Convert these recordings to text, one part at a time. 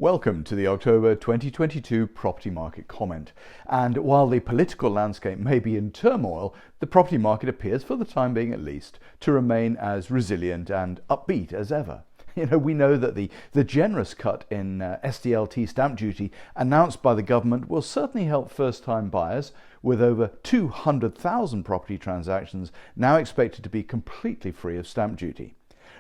Welcome to the October 2022 property market comment. And while the political landscape may be in turmoil, the property market appears, for the time being at least, to remain as resilient and upbeat as ever. We know that the generous cut in SDLT stamp duty announced by the government will certainly help first-time buyers, with over 200,000 property transactions now expected to be completely free of stamp duty.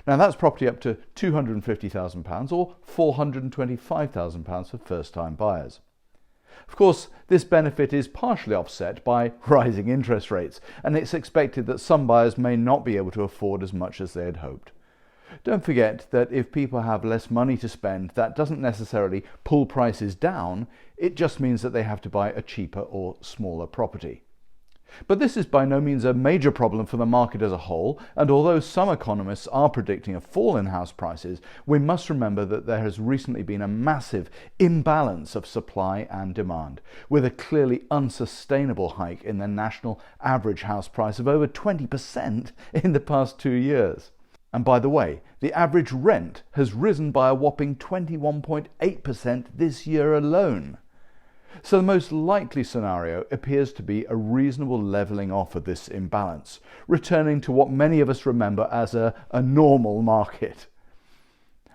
Now that's property up to £250,000 or £425,000 for first-time buyers. Of course, this benefit is partially offset by rising interest rates, and it's expected that some buyers may not be able to afford as much as they had hoped. Don't forget that if people have less money to spend, that doesn't necessarily pull prices down, it just means that they have to buy a cheaper or smaller property. But this is by no means a major problem for the market as a whole, and although some economists are predicting a fall in house prices, we must remember that there has recently been a massive imbalance of supply and demand, with a clearly unsustainable hike in the national average house price of over 20% in the past 2 years. And by the way, the average rent has risen by a whopping 21.8% this year alone. So the most likely scenario appears to be a reasonable levelling off of this imbalance, returning to what many of us remember as a normal market.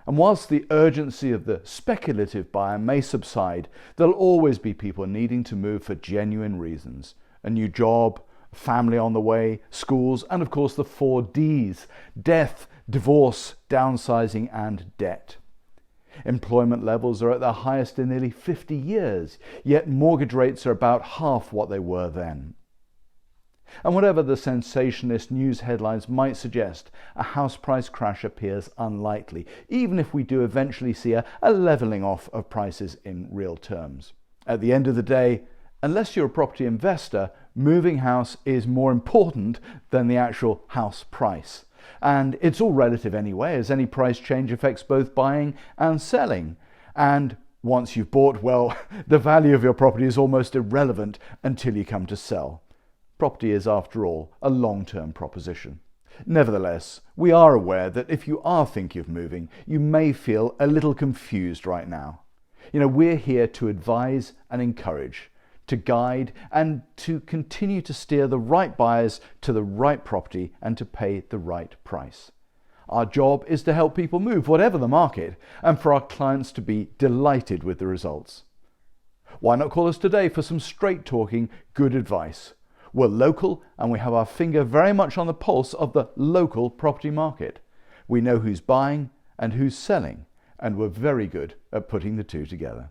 And whilst the urgency of the speculative buyer may subside, there'll always be people needing to move for genuine reasons: a new job, family on the way, schools, and of course the 4 Ds: death, divorce, downsizing, and debt. Employment levels are at their highest in nearly 50 years, yet mortgage rates are about half what they were then. And whatever the sensationalist news headlines might suggest, a house price crash appears unlikely, even if we do eventually see a levelling off of prices in real terms. At the end of the day, unless you're a property investor, moving house is more important than the actual house price. And it's all relative anyway, as any price change affects both buying and selling. And once you've bought, well, the value of your property is almost irrelevant until you come to sell. Property is, after all, a long-term proposition. Nevertheless, we are aware that if you are thinking of moving, you may feel a little confused right now. We're here to advise and encourage, to guide, and to continue to steer the right buyers to the right property and to pay the right price. Our job is to help people move, whatever the market, and for our clients to be delighted with the results. Why not call us today for some straight-talking, good advice? We're local, and we have our finger very much on the pulse of the local property market. We know who's buying and who's selling, and we're very good at putting the two together.